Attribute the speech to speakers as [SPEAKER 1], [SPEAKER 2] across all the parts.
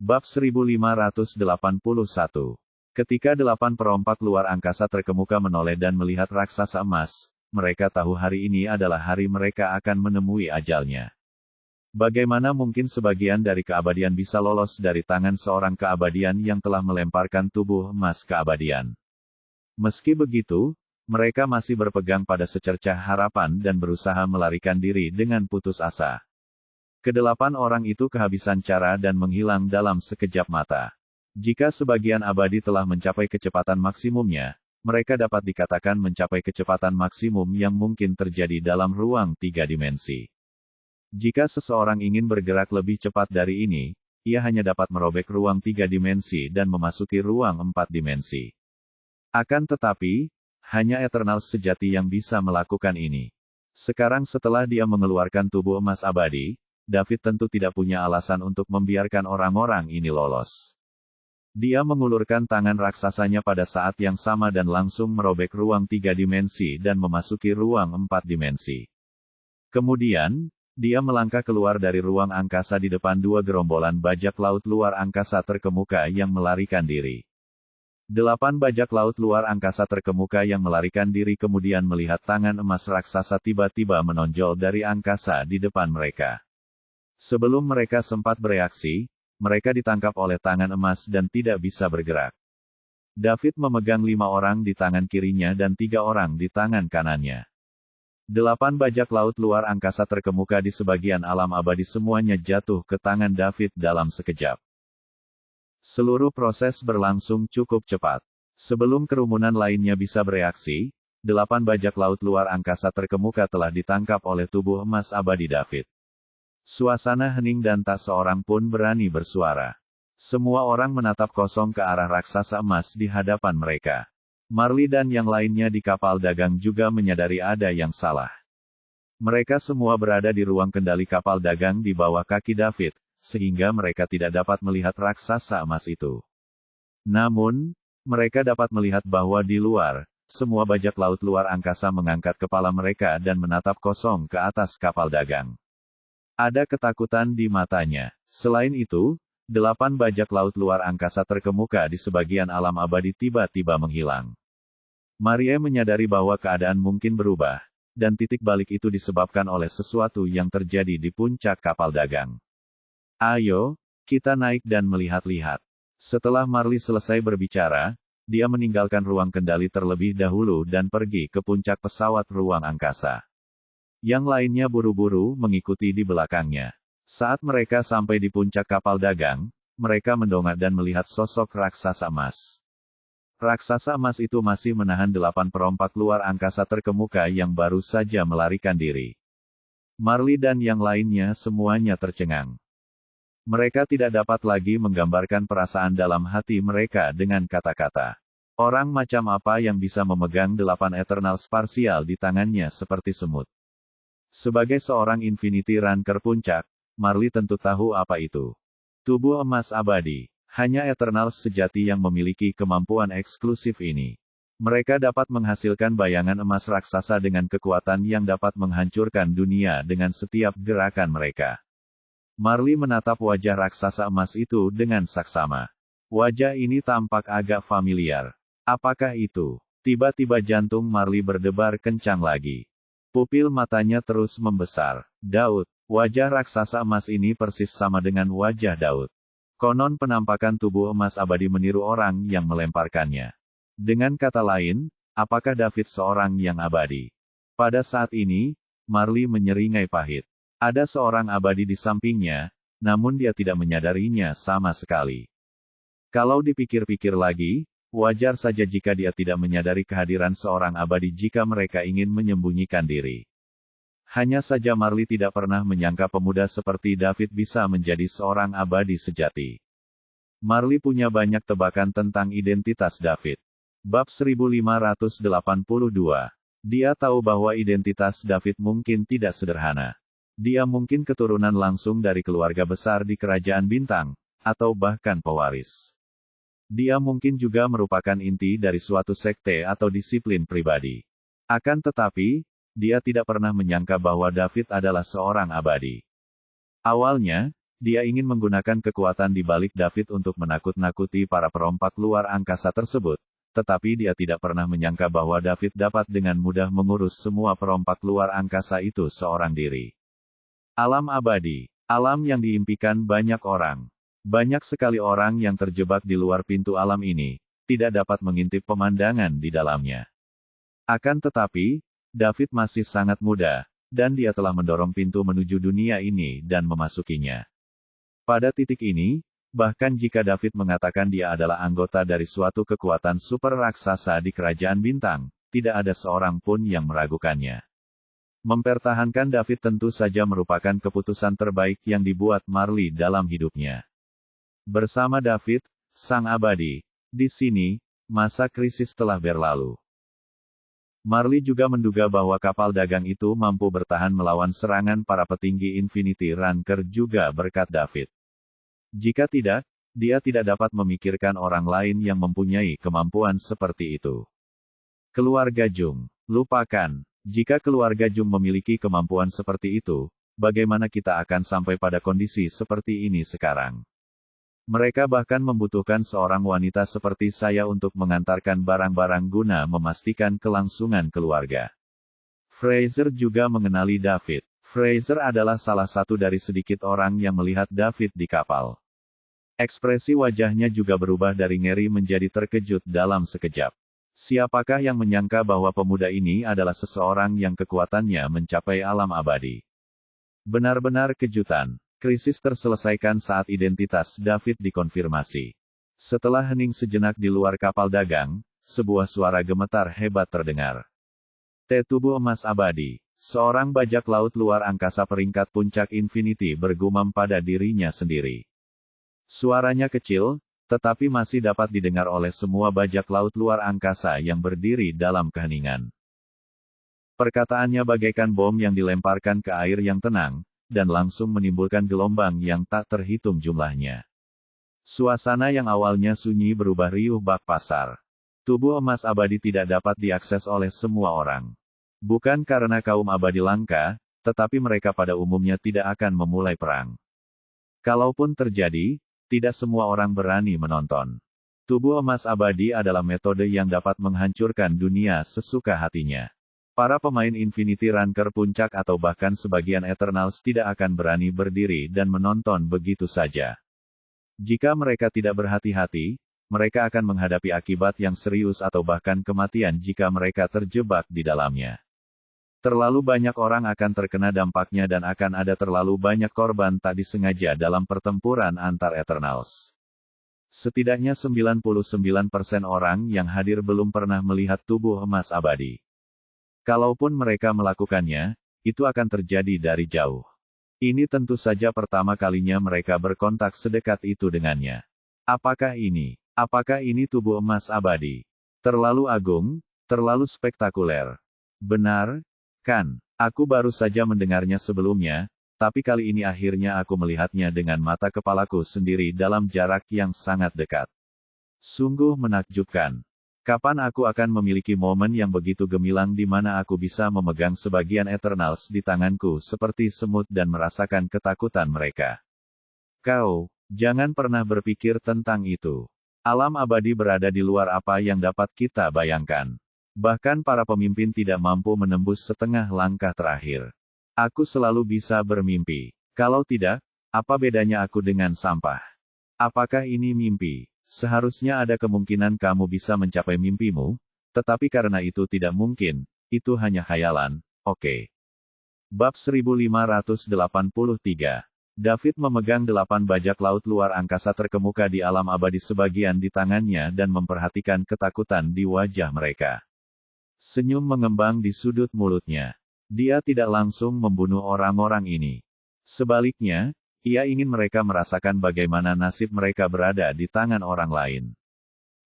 [SPEAKER 1] Bab 1581. Ketika 8 perompak luar angkasa terkemuka menoleh dan melihat raksasa emas, mereka tahu hari ini adalah hari mereka akan menemui ajalnya. Bagaimana mungkin sebagian dari keabadian bisa lolos dari tangan seorang keabadian yang telah melemparkan tubuh emas keabadian? Meski begitu, mereka masih berpegang pada secercah harapan dan berusaha melarikan diri dengan putus asa. Kedelapan orang itu kehabisan cara dan menghilang dalam sekejap mata. Jika sebagian abadi telah mencapai kecepatan maksimumnya, mereka dapat dikatakan mencapai kecepatan maksimum yang mungkin terjadi dalam ruang 3 dimensi. Jika seseorang ingin bergerak lebih cepat dari ini, ia hanya dapat merobek ruang 3 dimensi dan memasuki ruang 4 dimensi. Akan tetapi, hanya Eternal sejati yang bisa melakukan ini. Sekarang setelah dia mengeluarkan tubuh emas abadi, David tentu tidak punya alasan untuk membiarkan orang-orang ini lolos. Dia mengulurkan tangan raksasanya pada saat yang sama dan langsung merobek ruang 3 dimensi dan memasuki ruang 4 dimensi. Kemudian, dia melangkah keluar dari ruang angkasa di depan 2 gerombolan bajak laut luar angkasa terkemuka yang melarikan diri. 8 bajak laut luar angkasa terkemuka yang melarikan diri kemudian melihat tangan emas raksasa tiba-tiba menonjol dari angkasa di depan mereka. Sebelum mereka sempat bereaksi, mereka ditangkap oleh tangan emas dan tidak bisa bergerak. David memegang 5 orang di tangan kirinya dan 3 orang di tangan kanannya. 8 bajak laut luar angkasa terkemuka di sebagian alam abadi semuanya jatuh ke tangan David dalam sekejap. Seluruh proses berlangsung cukup cepat. Sebelum kerumunan lainnya bisa bereaksi, 8 bajak laut luar angkasa terkemuka telah ditangkap oleh tubuh emas abadi David. Suasana hening dan tak seorang pun berani bersuara. Semua orang menatap kosong ke arah raksasa emas di hadapan mereka. Marley dan yang lainnya di kapal dagang juga menyadari ada yang salah. Mereka semua berada di ruang kendali kapal dagang di bawah kaki David, sehingga mereka tidak dapat melihat raksasa emas itu. Namun, mereka dapat melihat bahwa di luar, semua bajak laut luar angkasa mengangkat kepala mereka dan menatap kosong ke atas kapal dagang. Ada ketakutan di matanya. Selain itu, 8 bajak laut luar angkasa terkemuka di sebagian alam abadi tiba-tiba menghilang. Marie menyadari bahwa keadaan mungkin berubah, dan titik balik itu disebabkan oleh sesuatu yang terjadi di puncak kapal dagang. Ayo, kita naik dan melihat-lihat. Setelah Marley selesai berbicara, dia meninggalkan ruang kendali terlebih dahulu dan pergi ke puncak pesawat ruang angkasa. Yang lainnya buru-buru mengikuti di belakangnya. Saat mereka sampai di puncak kapal dagang, mereka mendongak dan melihat sosok raksasa emas. Raksasa emas itu masih menahan 8 perompak luar angkasa terkemuka yang baru saja melarikan diri. Marley dan yang lainnya semuanya tercengang. Mereka tidak dapat lagi menggambarkan perasaan dalam hati mereka dengan kata-kata. Orang macam apa yang bisa memegang 8 Eternal Sparsial di tangannya seperti semut? Sebagai seorang Infinity Ranker puncak, Marley tentu tahu apa itu. Tubuh emas abadi. Hanya Eternals sejati yang memiliki kemampuan eksklusif ini. Mereka dapat menghasilkan bayangan emas raksasa dengan kekuatan yang dapat menghancurkan dunia dengan setiap gerakan mereka. Marley menatap wajah raksasa emas itu dengan saksama. Wajah ini tampak agak familiar. Apakah itu? Tiba-tiba jantung Marley berdebar kencang lagi. Pupil matanya terus membesar. Daud, wajah raksasa emas ini persis sama dengan wajah Daud. Konon penampakan tubuh emas abadi meniru orang yang melemparkannya. Dengan kata lain, apakah David seorang yang abadi? Pada saat ini, Marley menyeringai pahit. Ada seorang abadi di sampingnya, namun dia tidak menyadarinya sama sekali. Kalau dipikir-pikir lagi, wajar saja jika dia tidak menyadari kehadiran seorang abadi jika mereka ingin menyembunyikan diri. Hanya saja Marley tidak pernah menyangka pemuda seperti David bisa menjadi seorang abadi sejati. Marley punya banyak tebakan tentang identitas David. Bab 1582. Dia tahu bahwa identitas David mungkin tidak sederhana. Dia mungkin keturunan langsung dari keluarga besar di Kerajaan Bintang, atau bahkan pewaris. Dia mungkin juga merupakan inti dari suatu sekte atau disiplin pribadi. Akan tetapi, dia tidak pernah menyangka bahwa David adalah seorang abadi. Awalnya, dia ingin menggunakan kekuatan di balik David untuk menakut-nakuti para perompak luar angkasa tersebut, tetapi dia tidak pernah menyangka bahwa David dapat dengan mudah mengurus semua perompak luar angkasa itu seorang diri. Alam abadi, alam yang diimpikan banyak orang. Banyak sekali orang yang terjebak di luar pintu alam ini, tidak dapat mengintip pemandangan di dalamnya. Akan tetapi, David masih sangat muda, dan dia telah mendorong pintu menuju dunia ini dan memasukinya. Pada titik ini, bahkan jika David mengatakan dia adalah anggota dari suatu kekuatan super raksasa di kerajaan bintang, tidak ada seorang pun yang meragukannya. Mempertahankan David tentu saja merupakan keputusan terbaik yang dibuat Marley dalam hidupnya. Bersama David, sang abadi, di sini, masa krisis telah berlalu. Marley juga menduga bahwa kapal dagang itu mampu bertahan melawan serangan para petinggi Infinity Ranker juga berkat David. Jika tidak, dia tidak dapat memikirkan orang lain yang mempunyai kemampuan seperti itu. Keluarga Jung, lupakan, jika keluarga Jung memiliki kemampuan seperti itu, bagaimana kita akan sampai pada kondisi seperti ini sekarang? Mereka bahkan membutuhkan seorang wanita seperti saya untuk mengantarkan barang-barang guna memastikan kelangsungan keluarga. Fraser juga mengenali David. Fraser adalah salah satu dari sedikit orang yang melihat David di kapal. Ekspresi wajahnya juga berubah dari ngeri menjadi terkejut dalam sekejap. Siapakah yang menyangka bahwa pemuda ini adalah seseorang yang kekuatannya mencapai alam abadi? Benar-benar kejutan. Krisis terselesaikan saat identitas David dikonfirmasi. Setelah hening sejenak di luar kapal dagang, sebuah suara gemetar hebat terdengar. Tubuh emas abadi, seorang bajak laut luar angkasa peringkat puncak Infinity bergumam pada dirinya sendiri. Suaranya kecil, tetapi masih dapat didengar oleh semua bajak laut luar angkasa yang berdiri dalam keheningan. Perkataannya bagaikan bom yang dilemparkan ke air yang tenang, dan langsung menimbulkan gelombang yang tak terhitung jumlahnya. Suasana yang awalnya sunyi berubah riuh bak pasar. Tubuh emas abadi tidak dapat diakses oleh semua orang. Bukan karena kaum abadi langka, tetapi mereka pada umumnya tidak akan memulai perang. Kalaupun terjadi, tidak semua orang berani menonton. Tubuh emas abadi adalah metode yang dapat menghancurkan dunia sesuka hatinya. Para pemain Infinity Ranker puncak atau bahkan sebagian Eternals tidak akan berani berdiri dan menonton begitu saja. Jika mereka tidak berhati-hati, mereka akan menghadapi akibat yang serius atau bahkan kematian jika mereka terjebak di dalamnya. Terlalu banyak orang akan terkena dampaknya dan akan ada terlalu banyak korban tak disengaja dalam pertempuran antar Eternals. Setidaknya 99% orang yang hadir belum pernah melihat tubuh emas abadi. Kalaupun mereka melakukannya, itu akan terjadi dari jauh. Ini tentu saja pertama kalinya mereka berkontak sedekat itu dengannya. Apakah ini tubuh emas abadi? Terlalu agung, terlalu spektakuler. Benar, kan? Aku baru saja mendengarnya sebelumnya, tapi kali ini akhirnya aku melihatnya dengan mata kepalaku sendiri dalam jarak yang sangat dekat. Sungguh menakjubkan. Kapan aku akan memiliki momen yang begitu gemilang di mana aku bisa memegang sebagian Eternals di tanganku seperti semut dan merasakan ketakutan mereka? Kau, jangan pernah berpikir tentang itu. Alam abadi berada di luar apa yang dapat kita bayangkan. Bahkan para pemimpin tidak mampu menembus setengah langkah terakhir. Aku selalu bisa bermimpi. Kalau tidak, apa bedanya aku dengan sampah? Apakah ini mimpi? Seharusnya ada kemungkinan kamu bisa mencapai mimpimu, tetapi karena itu tidak mungkin, itu hanya khayalan, oke. Bab 1583. David memegang 8 bajak laut luar angkasa terkemuka di alam abadi sebagian di tangannya dan memperhatikan ketakutan di wajah mereka. Senyum mengembang di sudut mulutnya. Dia tidak langsung membunuh orang-orang ini. Sebaliknya, ia ingin mereka merasakan bagaimana nasib mereka berada di tangan orang lain.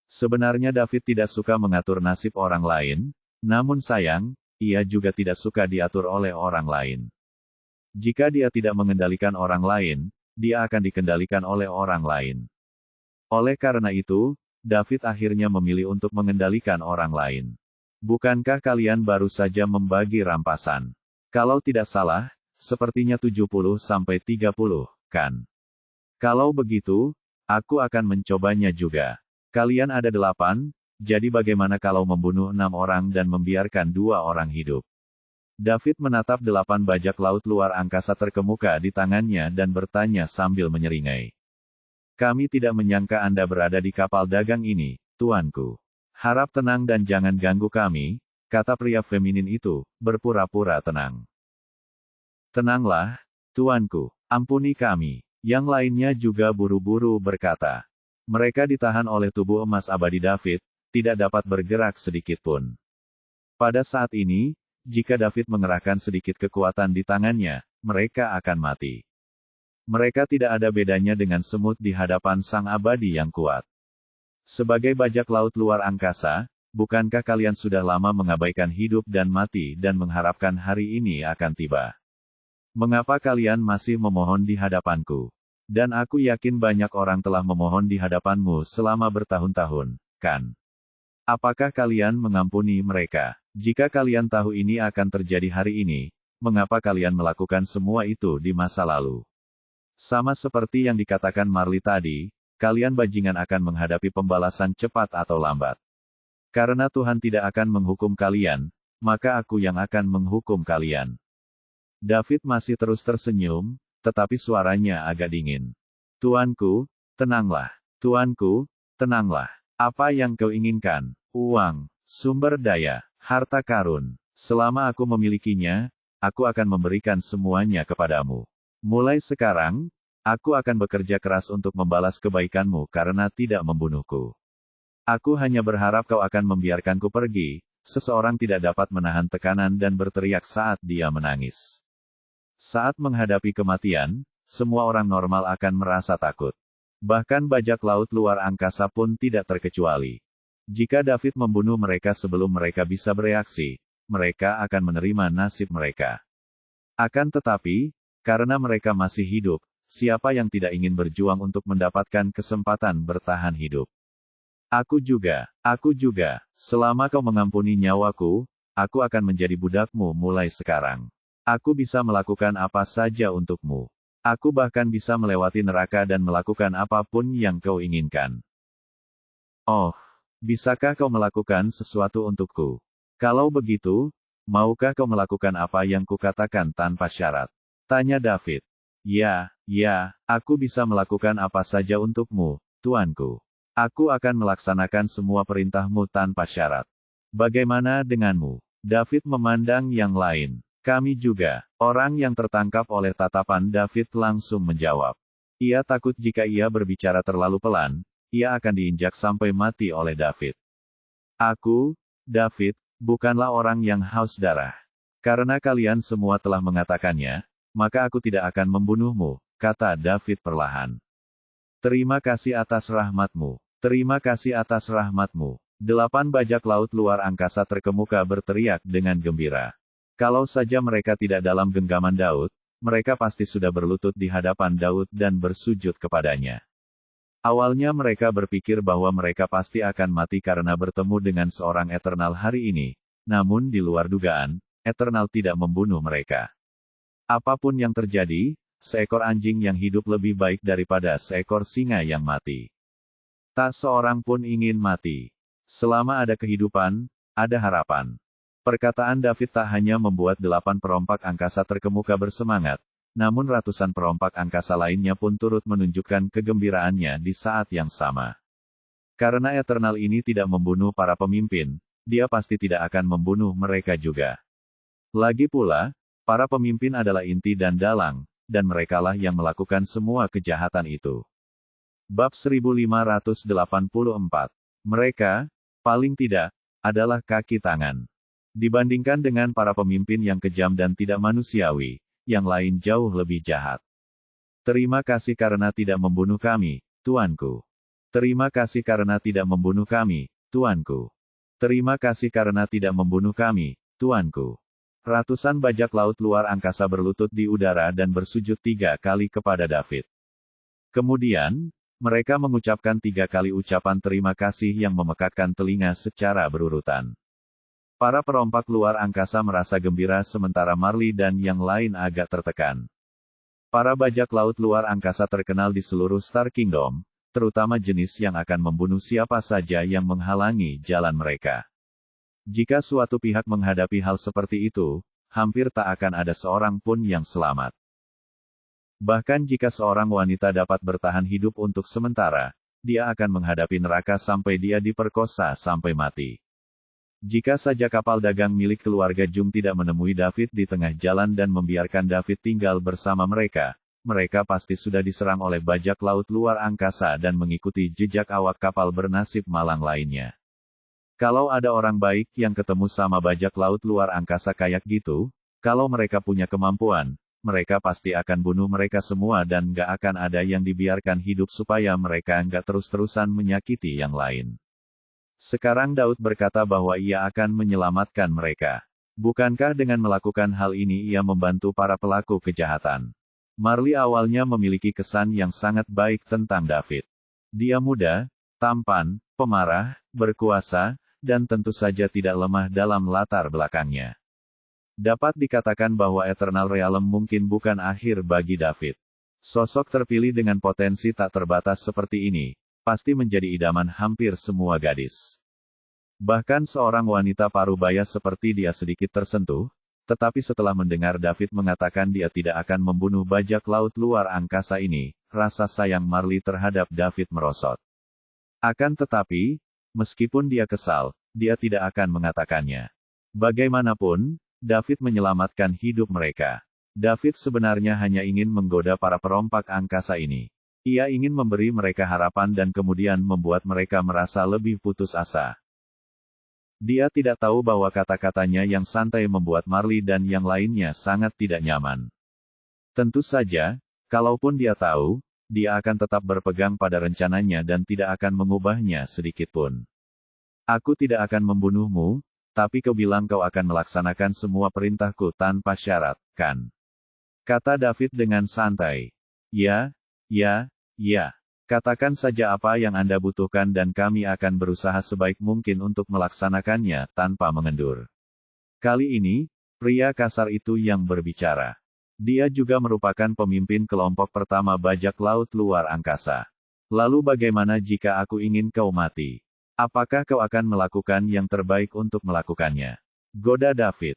[SPEAKER 1] Sebenarnya David tidak suka mengatur nasib orang lain, namun sayang, ia juga tidak suka diatur oleh orang lain. Jika dia tidak mengendalikan orang lain, dia akan dikendalikan oleh orang lain. Oleh karena itu, David akhirnya memilih untuk mengendalikan orang lain. Bukankah kalian baru saja membagi rampasan? Kalau tidak salah, sepertinya 70-30, kan? Kalau begitu, aku akan mencobanya juga. Kalian ada 8, jadi bagaimana kalau membunuh 6 orang dan membiarkan 2 orang hidup? David menatap 8 bajak laut luar angkasa terkemuka di tangannya dan bertanya sambil menyeringai. Kami tidak menyangka Anda berada di kapal dagang ini, tuanku. Harap tenang dan jangan ganggu kami, kata pria feminin itu, berpura-pura tenang. Tenanglah, tuanku, ampuni kami. Yang lainnya juga buru-buru berkata. Mereka ditahan oleh tubuh emas abadi David, tidak dapat bergerak sedikitpun. Pada saat ini, jika David mengerahkan sedikit kekuatan di tangannya, mereka akan mati. Mereka tidak ada bedanya dengan semut di hadapan sang abadi yang kuat. Sebagai bajak laut luar angkasa, bukankah kalian sudah lama mengabaikan hidup dan mati dan mengharapkan hari ini akan tiba? Mengapa kalian masih memohon di hadapanku? Dan aku yakin banyak orang telah memohon di hadapanmu selama bertahun-tahun, kan? Apakah kalian mengampuni mereka? Jika kalian tahu ini akan terjadi hari ini, mengapa kalian melakukan semua itu di masa lalu? Sama seperti yang dikatakan Marley tadi, kalian bajingan akan menghadapi pembalasan cepat atau lambat. Karena Tuhan tidak akan menghukum kalian, maka aku yang akan menghukum kalian. David masih terus tersenyum, tetapi suaranya agak dingin. Tuanku, tenanglah. Tuanku, tenanglah. Apa yang kau inginkan? Uang, sumber daya, harta karun. Selama aku memilikinya, aku akan memberikan semuanya kepadamu. Mulai sekarang, aku akan bekerja keras untuk membalas kebaikanmu karena tidak membunuhku. Aku hanya berharap kau akan membiarkanku pergi. Seseorang tidak dapat menahan tekanan dan berteriak saat dia menangis. Saat menghadapi kematian, semua orang normal akan merasa takut. Bahkan bajak laut luar angkasa pun tidak terkecuali. Jika David membunuh mereka sebelum mereka bisa bereaksi, mereka akan menerima nasib mereka. Akan tetapi, karena mereka masih hidup, siapa yang tidak ingin berjuang untuk mendapatkan kesempatan bertahan hidup? Aku juga, selama kau mengampuni nyawaku, aku akan menjadi budakmu mulai sekarang. Aku bisa melakukan apa saja untukmu. Aku bahkan bisa melewati neraka dan melakukan apapun yang kau inginkan. Oh, bisakah kau melakukan sesuatu untukku? Kalau begitu, maukah kau melakukan apa yang kukatakan tanpa syarat? Tanya David. Ya, aku bisa melakukan apa saja untukmu, tuanku. Aku akan melaksanakan semua perintahmu tanpa syarat. Bagaimana denganmu? David memandang yang lain. Kami juga. Orang yang tertangkap oleh tatapan David langsung menjawab. Ia takut jika ia berbicara terlalu pelan, ia akan diinjak sampai mati oleh David. Aku, David, bukanlah orang yang haus darah. Karena kalian semua telah mengatakannya, maka aku tidak akan membunuhmu, kata David perlahan. Terima kasih atas rahmatmu. Terima kasih atas rahmatmu. 8 bajak laut luar angkasa terkemuka berteriak dengan gembira. Kalau saja mereka tidak dalam genggaman Daud, mereka pasti sudah berlutut di hadapan Daud dan bersujud kepadanya. Awalnya mereka berpikir bahwa mereka pasti akan mati karena bertemu dengan seorang Eternal hari ini, namun di luar dugaan, Eternal tidak membunuh mereka. Apapun yang terjadi, seekor anjing yang hidup lebih baik daripada seekor singa yang mati. Tak seorang pun ingin mati. Selama ada kehidupan, ada harapan. Perkataan David tak hanya membuat 8 perompak angkasa terkemuka bersemangat, namun ratusan perompak angkasa lainnya pun turut menunjukkan kegembiraannya di saat yang sama. Karena Eternal ini tidak membunuh para pemimpin, dia pasti tidak akan membunuh mereka juga. Lagi pula, para pemimpin adalah inti dan dalang, dan merekalah yang melakukan semua kejahatan itu. Bab 1584. Mereka, paling tidak, adalah kaki tangan. Dibandingkan dengan para pemimpin yang kejam dan tidak manusiawi, yang lain jauh lebih jahat. Terima kasih karena tidak membunuh kami, tuanku. Terima kasih karena tidak membunuh kami, tuanku. Terima kasih karena tidak membunuh kami, tuanku. Ratusan bajak laut luar angkasa berlutut di udara dan bersujud 3 kali kepada David. Kemudian, mereka mengucapkan 3 kali ucapan terima kasih yang memekakkan telinga secara berurutan. Para perompak luar angkasa merasa gembira sementara Marley dan yang lain agak tertekan. Para bajak laut luar angkasa terkenal di seluruh Star Kingdom, terutama jenis yang akan membunuh siapa saja yang menghalangi jalan mereka. Jika suatu pihak menghadapi hal seperti itu, hampir tak akan ada seorang pun yang selamat. Bahkan jika seorang wanita dapat bertahan hidup untuk sementara, dia akan menghadapi neraka sampai dia diperkosa sampai mati. Jika saja kapal dagang milik keluarga Jung tidak menemui David di tengah jalan dan membiarkan David tinggal bersama mereka, mereka pasti sudah diserang oleh bajak laut luar angkasa dan mengikuti jejak awak kapal bernasib malang lainnya. Kalau ada orang baik yang ketemu sama bajak laut luar angkasa kayak gitu, kalau mereka punya kemampuan, mereka pasti akan bunuh mereka semua dan gak akan ada yang dibiarkan hidup supaya mereka gak terus-terusan menyakiti yang lain. Sekarang Daud berkata bahwa ia akan menyelamatkan mereka. Bukankah dengan melakukan hal ini ia membantu para pelaku kejahatan? Marley awalnya memiliki kesan yang sangat baik tentang David. Dia muda, tampan, pemarah, berkuasa, dan tentu saja tidak lemah dalam latar belakangnya. Dapat dikatakan bahwa Eternal Realm mungkin bukan akhir bagi David. Sosok terpilih dengan potensi tak terbatas seperti ini, pasti menjadi idaman hampir semua gadis. Bahkan seorang wanita parubaya seperti dia sedikit tersentuh, tetapi setelah mendengar David mengatakan dia tidak akan membunuh bajak laut luar angkasa ini, rasa sayang Marley terhadap David merosot. Akan tetapi, meskipun dia kesal, dia tidak akan mengatakannya. Bagaimanapun, David menyelamatkan hidup mereka. David sebenarnya hanya ingin menggoda para perompak angkasa ini. Ia ingin memberi mereka harapan dan kemudian membuat mereka merasa lebih putus asa. Dia tidak tahu bahwa kata-katanya yang santai membuat Marley dan yang lainnya sangat tidak nyaman. Tentu saja, kalaupun dia tahu, dia akan tetap berpegang pada rencananya dan tidak akan mengubahnya sedikitpun. Aku tidak akan membunuhmu, tapi kau bilang kau akan melaksanakan semua perintahku tanpa syarat, kan? Kata David dengan santai. Ya. Katakan saja apa yang Anda butuhkan dan kami akan berusaha sebaik mungkin untuk melaksanakannya tanpa mengendur. Kali ini, pria kasar itu yang berbicara. Dia juga merupakan pemimpin kelompok pertama bajak laut luar angkasa. Lalu bagaimana jika aku ingin kau mati? Apakah kau akan melakukan yang terbaik untuk melakukannya? Goda David.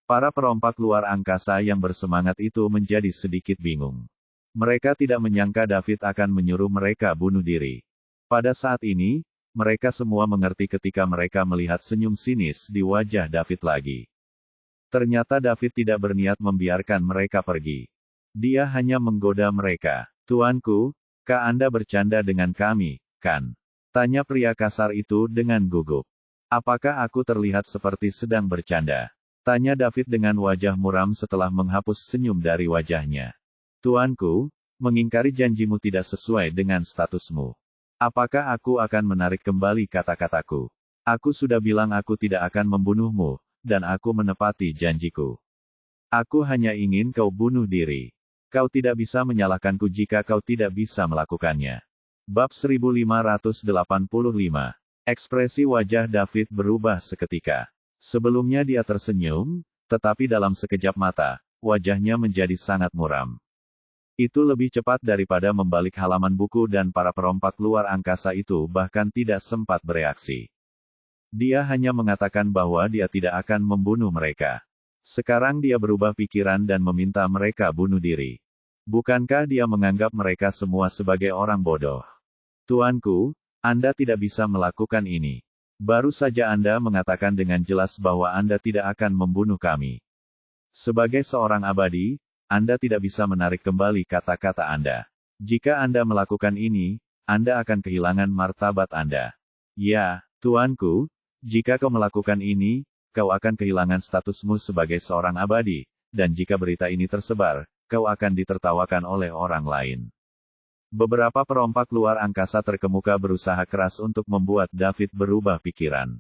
[SPEAKER 1] Para perompak luar angkasa yang bersemangat itu menjadi sedikit bingung. Mereka tidak menyangka David akan menyuruh mereka bunuh diri. Pada saat ini, mereka semua mengerti ketika mereka melihat senyum sinis di wajah David lagi. Ternyata David tidak berniat membiarkan mereka pergi. Dia hanya menggoda mereka. Tuanku, kah Anda bercanda dengan kami, kan? Tanya pria kasar itu dengan gugup. Apakah aku terlihat seperti sedang bercanda? Tanya David dengan wajah muram setelah menghapus senyum dari wajahnya. Tuanku, mengingkari janjimu tidak sesuai dengan statusmu. Apakah aku akan menarik kembali kata-kataku? Aku sudah bilang aku tidak akan membunuhmu, dan aku menepati janjiku. Aku hanya ingin kau bunuh diri. Kau tidak bisa menyalahkanku jika kau tidak bisa melakukannya. Bab 1585. Ekspresi wajah David berubah seketika. Sebelumnya dia tersenyum, tetapi dalam sekejap mata, wajahnya menjadi sangat muram. Itu lebih cepat daripada membalik halaman buku dan para perompak luar angkasa itu bahkan tidak sempat bereaksi. Dia hanya mengatakan bahwa dia tidak akan membunuh mereka. Sekarang dia berubah pikiran dan meminta mereka bunuh diri. Bukankah dia menganggap mereka semua sebagai orang bodoh? Tuanku, Anda tidak bisa melakukan ini. Baru saja Anda mengatakan dengan jelas bahwa Anda tidak akan membunuh kami. Sebagai seorang abadi, Anda tidak bisa menarik kembali kata-kata Anda. Jika Anda melakukan ini, Anda akan kehilangan martabat Anda. Ya, tuanku, jika kau melakukan ini, kau akan kehilangan statusmu sebagai seorang abadi, dan jika berita ini tersebar, kau akan ditertawakan oleh orang lain. Beberapa perompak luar angkasa terkemuka berusaha keras untuk membuat David berubah pikiran.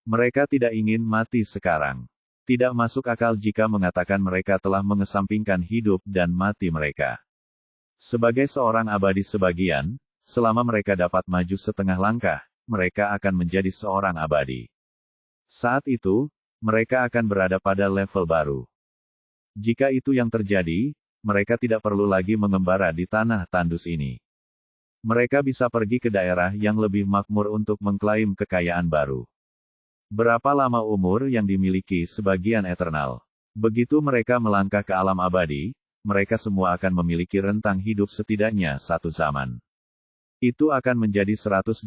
[SPEAKER 1] Mereka tidak ingin mati sekarang. Tidak masuk akal jika mengatakan mereka telah mengesampingkan hidup dan mati mereka. Sebagai seorang abadi sebagian, selama mereka dapat maju setengah langkah, mereka akan menjadi seorang abadi. Saat itu, mereka akan berada pada level baru. Jika itu yang terjadi, mereka tidak perlu lagi mengembara di tanah tandus ini. Mereka bisa pergi ke daerah yang lebih makmur untuk mengklaim kekayaan baru. Berapa lama umur yang dimiliki sebagian Eternal? Begitu mereka melangkah ke alam abadi, mereka semua akan memiliki rentang hidup setidaknya satu zaman. Itu akan menjadi 129.600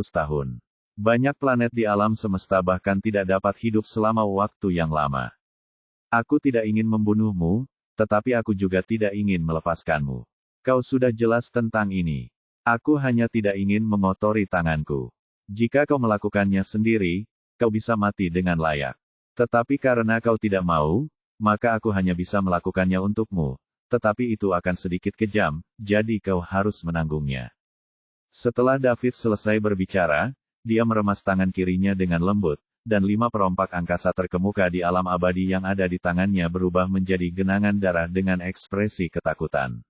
[SPEAKER 1] tahun. Banyak planet di alam semesta bahkan tidak dapat hidup selama waktu yang lama. Aku tidak ingin membunuhmu, tetapi aku juga tidak ingin melepaskanmu. Kau sudah jelas tentang ini. Aku hanya tidak ingin mengotori tanganku. Jika kau melakukannya sendiri, kau bisa mati dengan layak. Tetapi karena kau tidak mau, maka aku hanya bisa melakukannya untukmu. Tetapi itu akan sedikit kejam, jadi kau harus menanggungnya. Setelah David selesai berbicara, dia meremas tangan kirinya dengan lembut, dan 5 perompak angkasa terkemuka di alam abadi yang ada di tangannya berubah menjadi genangan darah dengan ekspresi ketakutan.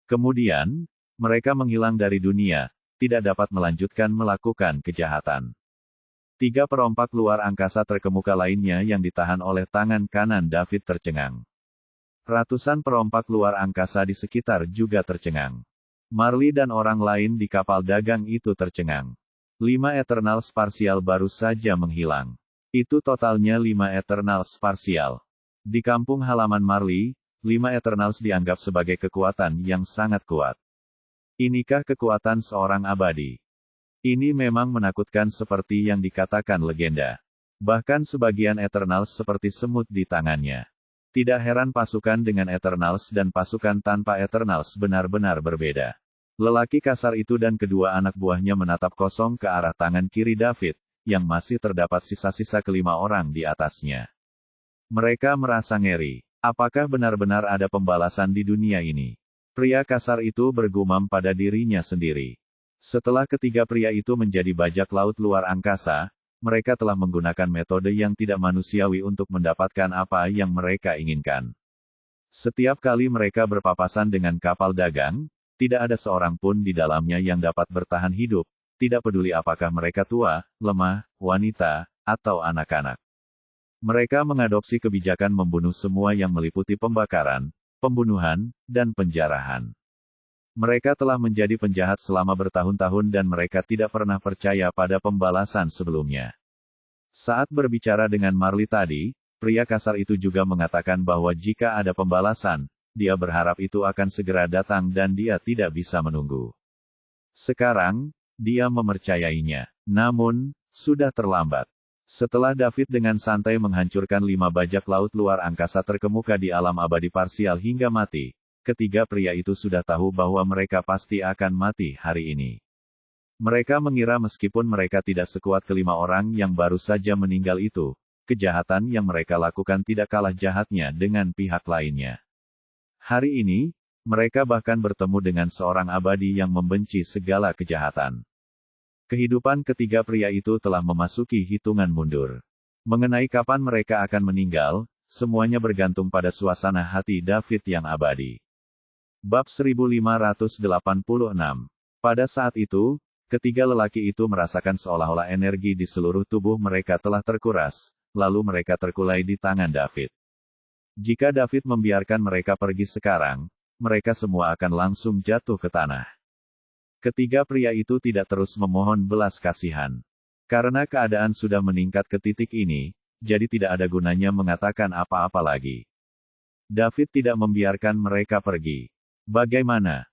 [SPEAKER 1] Kemudian, mereka menghilang dari dunia, tidak dapat melanjutkan melakukan kejahatan. 3 perompak luar angkasa terkemuka lainnya yang ditahan oleh tangan kanan David tercengang. Ratusan perompak luar angkasa di sekitar juga tercengang. Marley dan orang lain di kapal dagang itu tercengang. 5 Eternal Sparsial baru saja menghilang. Itu totalnya 5 Eternal Sparsial. Di kampung halaman Marley, 5 Eternals dianggap sebagai kekuatan yang sangat kuat. Inikah kekuatan seorang abadi? Ini memang menakutkan seperti yang dikatakan legenda. Bahkan sebagian Eternals seperti semut di tangannya. Tidak heran pasukan dengan Eternals dan pasukan tanpa Eternals benar-benar berbeda. Lelaki kasar itu dan kedua anak buahnya menatap kosong ke arah tangan kiri David, yang masih terdapat sisa-sisa kelima orang di atasnya. Mereka merasa ngeri. Apakah benar-benar ada pembalasan di dunia ini? Pria kasar itu bergumam pada dirinya sendiri. Setelah ketiga pria itu menjadi bajak laut luar angkasa, mereka telah menggunakan metode yang tidak manusiawi untuk mendapatkan apa yang mereka inginkan. Setiap kali mereka berpapasan dengan kapal dagang, tidak ada seorang pun di dalamnya yang dapat bertahan hidup, tidak peduli apakah mereka tua, lemah, wanita, atau anak-anak. Mereka mengadopsi kebijakan membunuh semua yang meliputi pembakaran, pembunuhan, dan penjarahan. Mereka telah menjadi penjahat selama bertahun-tahun dan mereka tidak pernah percaya pada pembalasan sebelumnya. Saat berbicara dengan Marley tadi, pria kasar itu juga mengatakan bahwa jika ada pembalasan, dia berharap itu akan segera datang dan dia tidak bisa menunggu. Sekarang, dia mempercayainya. Namun, sudah terlambat. Setelah David dengan santai menghancurkan 5 bajak laut luar angkasa terkemuka di alam abadi parsial hingga mati, ketiga pria itu sudah tahu bahwa mereka pasti akan mati hari ini. Mereka mengira meskipun mereka tidak sekuat kelima orang yang baru saja meninggal itu, kejahatan yang mereka lakukan tidak kalah jahatnya dengan pihak lainnya. Hari ini, mereka bahkan bertemu dengan seorang abadi yang membenci segala kejahatan. Kehidupan ketiga pria itu telah memasuki hitungan mundur. Mengenai kapan mereka akan meninggal, semuanya bergantung pada suasana hati David yang abadi. Bab 1586. Pada saat itu, ketiga lelaki itu merasakan seolah-olah energi di seluruh tubuh mereka telah terkuras, lalu mereka terkulai di tangan David. Jika David membiarkan mereka pergi sekarang, mereka semua akan langsung jatuh ke tanah. Ketiga pria itu tidak terus memohon belas kasihan. Karena keadaan sudah meningkat ke titik ini, jadi tidak ada gunanya mengatakan apa-apa lagi. David tidak membiarkan mereka pergi. Bagaimana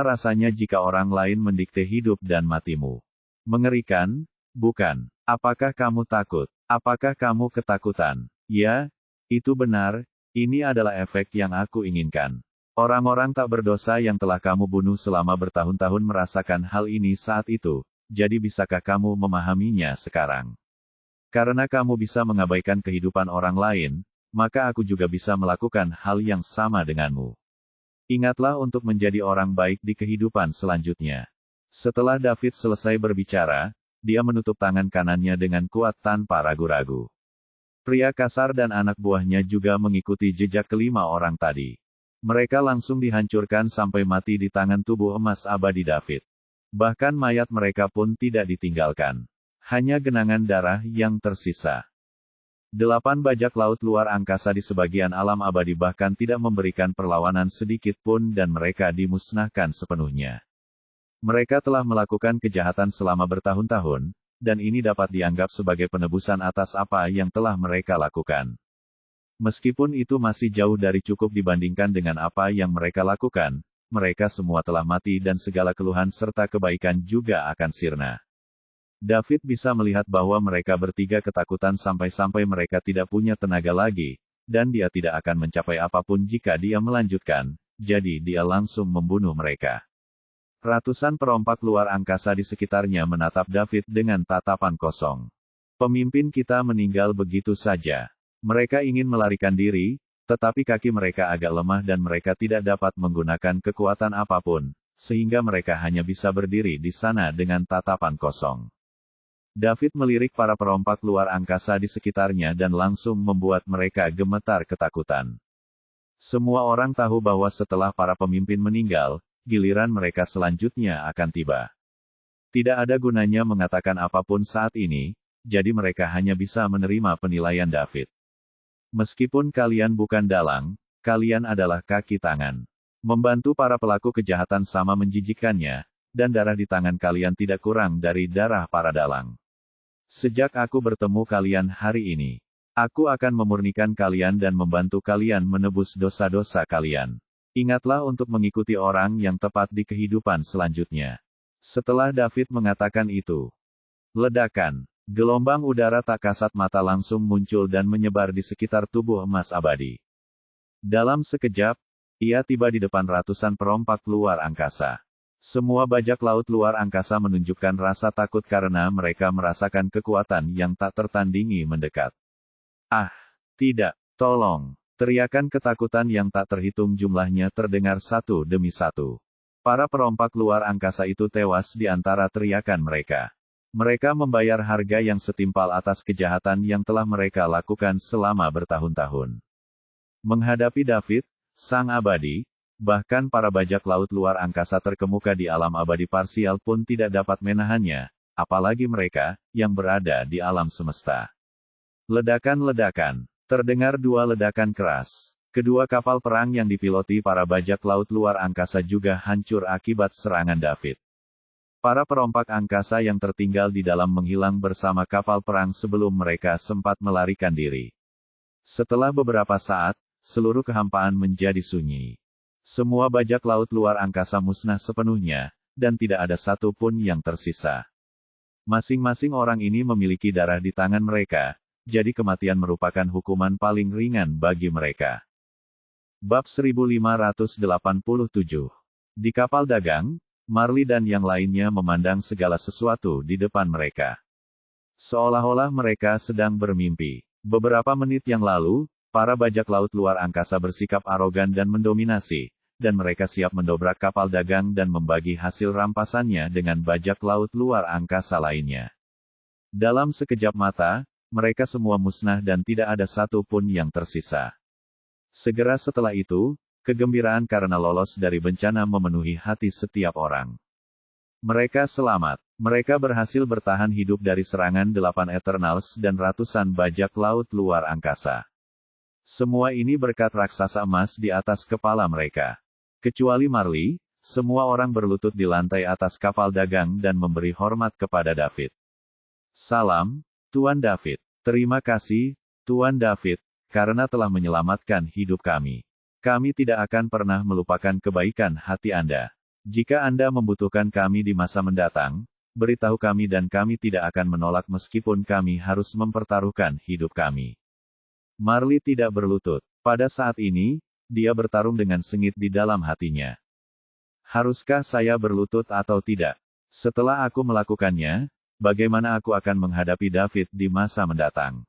[SPEAKER 1] rasanya jika orang lain mendikte hidup dan matimu? Mengerikan, bukan? Apakah kamu takut? Apakah kamu ketakutan? Ya, itu benar, ini adalah efek yang aku inginkan. Orang-orang tak berdosa yang telah kamu bunuh selama bertahun-tahun merasakan hal ini saat itu, jadi bisakah kamu memahaminya sekarang? Karena kamu bisa mengabaikan kehidupan orang lain, maka aku juga bisa melakukan hal yang sama denganmu. Ingatlah untuk menjadi orang baik di kehidupan selanjutnya. Setelah David selesai berbicara, dia menutup tangan kanannya dengan kuat tanpa ragu-ragu. Pria kasar dan anak buahnya juga mengikuti jejak kelima orang tadi. Mereka langsung dihancurkan sampai mati di tangan tubuh emas abadi David. Bahkan mayat mereka pun tidak ditinggalkan. Hanya genangan darah yang tersisa. 8 bajak laut luar angkasa di sebagian alam abadi bahkan tidak memberikan perlawanan sedikit pun dan mereka dimusnahkan sepenuhnya. Mereka telah melakukan kejahatan selama bertahun-tahun, dan ini dapat dianggap sebagai penebusan atas apa yang telah mereka lakukan. Meskipun itu masih jauh dari cukup dibandingkan dengan apa yang mereka lakukan, mereka semua telah mati dan segala keluhan serta kebaikan juga akan sirna. David bisa melihat bahwa mereka bertiga ketakutan sampai-sampai mereka tidak punya tenaga lagi, dan dia tidak akan mencapai apapun jika dia melanjutkan, jadi dia langsung membunuh mereka. Ratusan perompak luar angkasa di sekitarnya menatap David dengan tatapan kosong. Pemimpin kita meninggal begitu saja. Mereka ingin melarikan diri, tetapi kaki mereka agak lemah dan mereka tidak dapat menggunakan kekuatan apapun, sehingga mereka hanya bisa berdiri di sana dengan tatapan kosong. David melirik para perompak luar angkasa di sekitarnya dan langsung membuat mereka gemetar ketakutan. Semua orang tahu bahwa setelah para pemimpin meninggal, giliran mereka selanjutnya akan tiba. Tidak ada gunanya mengatakan apapun saat ini, jadi mereka hanya bisa menerima penilaian David. Meskipun kalian bukan dalang, kalian adalah kaki tangan. Membantu para pelaku kejahatan sama menjijikkannya, dan darah di tangan kalian tidak kurang dari darah para dalang. Sejak aku bertemu kalian hari ini, aku akan memurnikan kalian dan membantu kalian menebus dosa-dosa kalian. Ingatlah untuk mengikuti orang yang tepat di kehidupan selanjutnya. Setelah David mengatakan itu, ledakan, gelombang udara tak kasat mata langsung muncul dan menyebar di sekitar tubuh emas abadi. Dalam sekejap, ia tiba di depan ratusan perompak luar angkasa. Semua bajak laut luar angkasa menunjukkan rasa takut karena mereka merasakan kekuatan yang tak tertandingi mendekat. Ah, tidak, tolong! Teriakan ketakutan yang tak terhitung jumlahnya terdengar satu demi satu. Para perompak luar angkasa itu tewas di antara teriakan mereka. Mereka membayar harga yang setimpal atas kejahatan yang telah mereka lakukan selama bertahun-tahun. Menghadapi David, sang abadi, bahkan para bajak laut luar angkasa terkemuka di alam abadi parsial pun tidak dapat menahannya, apalagi mereka, yang berada di alam semesta. Ledakan-ledakan. Terdengar dua ledakan keras. Kedua kapal perang yang dipiloti para bajak laut luar angkasa juga hancur akibat serangan David. Para perompak angkasa yang tertinggal di dalam menghilang bersama kapal perang sebelum mereka sempat melarikan diri. Setelah beberapa saat, seluruh kehampaan menjadi sunyi. Semua bajak laut luar angkasa musnah sepenuhnya, dan tidak ada satu pun yang tersisa. Masing-masing orang ini memiliki darah di tangan mereka, jadi kematian merupakan hukuman paling ringan bagi mereka. Bab 1587. Di kapal dagang, Marley dan yang lainnya memandang segala sesuatu di depan mereka. Seolah-olah mereka sedang bermimpi. Beberapa menit yang lalu, para bajak laut luar angkasa bersikap arogan dan mendominasi, dan mereka siap mendobrak kapal dagang dan membagi hasil rampasannya dengan bajak laut luar angkasa lainnya. Dalam sekejap mata, mereka semua musnah dan tidak ada satu pun yang tersisa. Segera setelah itu, kegembiraan karena lolos dari bencana memenuhi hati setiap orang. Mereka selamat. Mereka berhasil bertahan hidup dari serangan 8 Eternals dan ratusan bajak laut luar angkasa. Semua ini berkat raksasa emas di atas kepala mereka. Kecuali Marley, semua orang berlutut di lantai atas kapal dagang dan memberi hormat kepada David. Salam, Tuan David. Terima kasih, Tuan David, karena telah menyelamatkan hidup kami. Kami tidak akan pernah melupakan kebaikan hati Anda. Jika Anda membutuhkan kami di masa mendatang, beritahu kami dan kami tidak akan menolak meskipun kami harus mempertaruhkan hidup kami. Marley tidak berlutut. Pada saat ini, dia bertarung dengan sengit di dalam hatinya. Haruskah saya berlutut atau tidak? Setelah aku melakukannya, bagaimana aku akan menghadapi David di masa mendatang?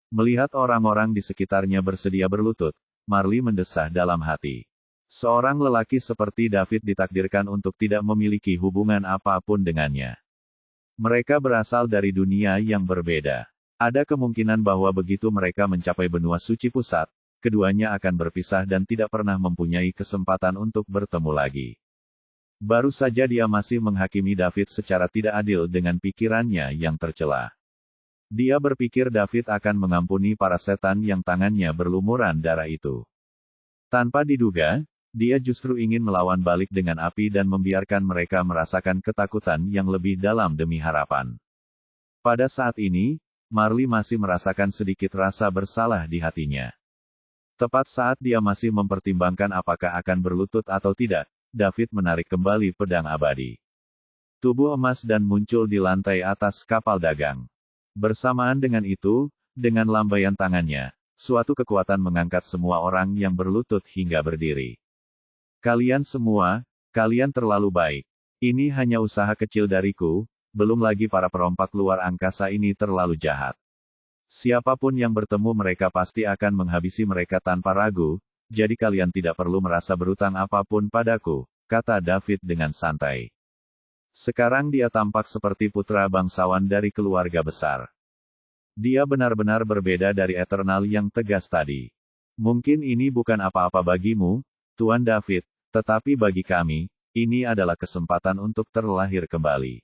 [SPEAKER 1] Melihat orang-orang di sekitarnya bersedia berlutut, Marley mendesah dalam hati. Seorang lelaki seperti David ditakdirkan untuk tidak memiliki hubungan apapun dengannya. Mereka berasal dari dunia yang berbeda. Ada kemungkinan bahwa begitu mereka mencapai benua suci pusat, keduanya akan berpisah dan tidak pernah mempunyai kesempatan untuk bertemu lagi. Baru saja dia masih menghakimi David secara tidak adil dengan pikirannya yang tercela. Dia berpikir David akan mengampuni para setan yang tangannya berlumuran darah itu. Tanpa diduga, dia justru ingin melawan balik dengan api dan membiarkan mereka merasakan ketakutan yang lebih dalam demi harapan. Pada saat ini, Marley masih merasakan sedikit rasa bersalah di hatinya. Tepat saat dia masih mempertimbangkan apakah akan berlutut atau tidak, David menarik kembali pedang abadi. Tubuh emas dan muncul di lantai atas kapal dagang. Bersamaan dengan itu, dengan lambaian tangannya, suatu kekuatan mengangkat semua orang yang berlutut hingga berdiri. Kalian semua, kalian terlalu baik. Ini hanya usaha kecil dariku, belum lagi para perompak luar angkasa ini terlalu jahat. Siapapun yang bertemu mereka pasti akan menghabisi mereka tanpa ragu, jadi kalian tidak perlu merasa berutang apapun padaku, kata David dengan santai. Sekarang dia tampak seperti putra bangsawan dari keluarga besar. Dia benar-benar berbeda dari Eternal yang tegas tadi. Mungkin ini bukan apa-apa bagimu, Tuan David, tetapi bagi kami, ini adalah kesempatan untuk terlahir kembali.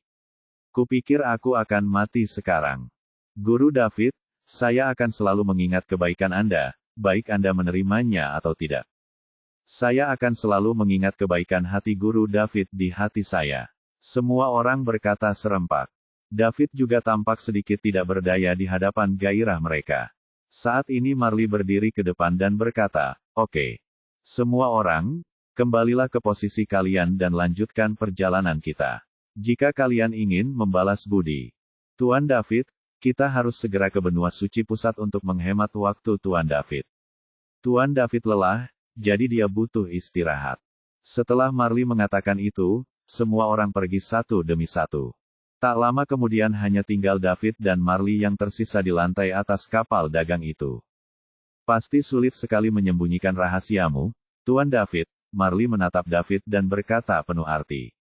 [SPEAKER 1] Kupikir aku akan mati sekarang. Guru David, saya akan selalu mengingat kebaikan Anda, baik Anda menerimanya atau tidak. Saya akan selalu mengingat kebaikan hati Guru David di hati saya. Semua orang berkata serempak. David juga tampak sedikit tidak berdaya di hadapan gairah mereka. Saat ini Marley berdiri ke depan dan berkata, "Oke. Semua orang, kembalilah ke posisi kalian dan lanjutkan perjalanan kita. Jika kalian ingin membalas budi. Tuan David, kita harus segera ke benua suci pusat untuk menghemat waktu Tuan David." Tuan David lelah, jadi dia butuh istirahat. Setelah Marley mengatakan itu, semua orang pergi satu demi satu. Tak lama kemudian hanya tinggal David dan Marley yang tersisa di lantai atas kapal dagang itu. Pasti sulit sekali menyembunyikan rahasiamu, Tuan David. Marley menatap David dan berkata penuh arti.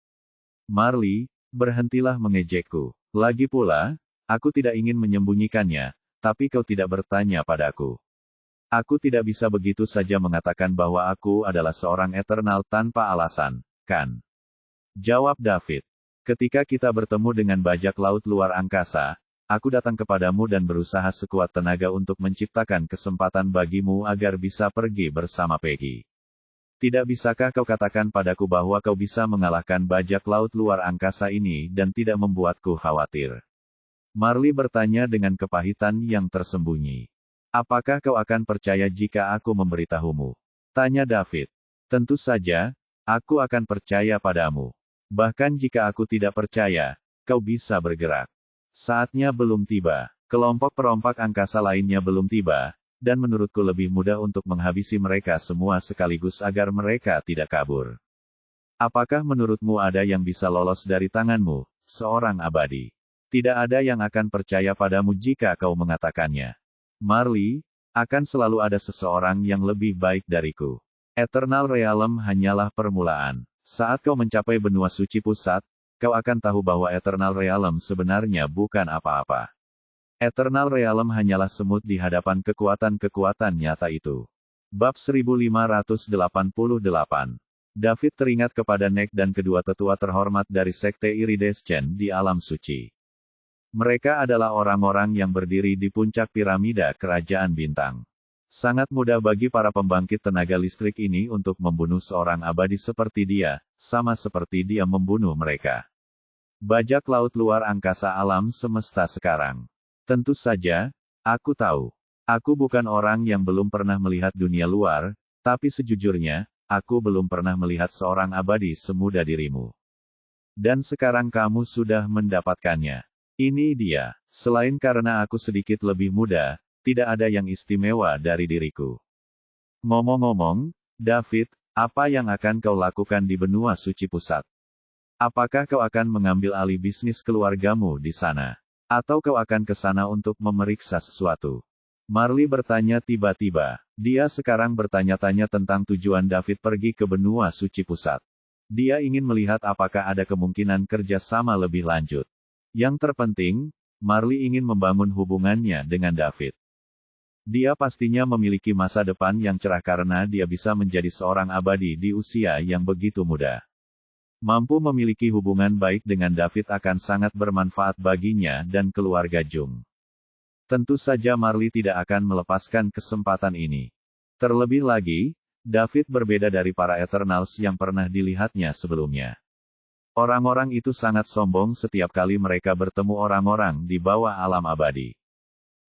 [SPEAKER 1] Marley, berhentilah mengejekku. Lagi pula, aku tidak ingin menyembunyikannya, tapi kau tidak bertanya padaku. Aku tidak bisa begitu saja mengatakan bahwa aku adalah seorang Eternal tanpa alasan, kan? Jawab David. Ketika kita bertemu dengan bajak laut luar angkasa, aku datang kepadamu dan berusaha sekuat tenaga untuk menciptakan kesempatan bagimu agar bisa pergi bersama Peggy. Tidak bisakah kau katakan padaku bahwa kau bisa mengalahkan bajak laut luar angkasa ini dan tidak membuatku khawatir? Marley bertanya dengan kepahitan yang tersembunyi. Apakah kau akan percaya jika aku memberitahumu? Tanya David. Tentu saja, aku akan percaya padamu. Bahkan jika aku tidak percaya, kau bisa bergerak. Saatnya belum tiba. Kelompok perompak angkasa lainnya belum tiba, dan menurutku lebih mudah untuk menghabisi mereka semua sekaligus agar mereka tidak kabur. Apakah menurutmu ada yang bisa lolos dari tanganmu, seorang abadi? Tidak ada yang akan percaya padamu jika kau mengatakannya. Marley, akan selalu ada seseorang yang lebih baik dariku. Eternal Realm hanyalah permulaan. Saat kau mencapai benua suci pusat, kau akan tahu bahwa Eternal Realm sebenarnya bukan apa-apa. Eternal Realm hanyalah semut di hadapan kekuatan-kekuatan nyata itu. Bab 1588. David teringat kepada Nek dan kedua tetua terhormat dari Sekte Iridescent di alam suci. Mereka adalah orang-orang yang berdiri di puncak piramida Kerajaan Bintang. Sangat mudah bagi para pembangkit tenaga listrik ini untuk membunuh seorang abadi seperti dia, sama seperti dia membunuh mereka. Bajak laut luar angkasa alam semesta sekarang. Tentu saja, aku tahu. Aku bukan orang yang belum pernah melihat dunia luar, tapi sejujurnya, aku belum pernah melihat seorang abadi semuda dirimu. Dan sekarang kamu sudah mendapatkannya. Ini dia. Selain karena aku sedikit lebih muda, tidak ada yang istimewa dari diriku. Ngomong-ngomong, David, apa yang akan kau lakukan di benua suci pusat? Apakah kau akan mengambil alih bisnis keluargamu di sana? Atau kau akan ke sana untuk memeriksa sesuatu? Marley bertanya tiba-tiba. Dia sekarang bertanya-tanya tentang tujuan David pergi ke benua suci pusat. Dia ingin melihat apakah ada kemungkinan kerjasama lebih lanjut. Yang terpenting, Marley ingin membangun hubungannya dengan David. Dia pastinya memiliki masa depan yang cerah karena dia bisa menjadi seorang abadi di usia yang begitu muda. Mampu memiliki hubungan baik dengan David akan sangat bermanfaat baginya dan keluarga Jung. Tentu saja Marley tidak akan melepaskan kesempatan ini. Terlebih lagi, David berbeda dari para Eternals yang pernah dilihatnya sebelumnya. Orang-orang itu sangat sombong setiap kali mereka bertemu orang-orang di bawah alam abadi.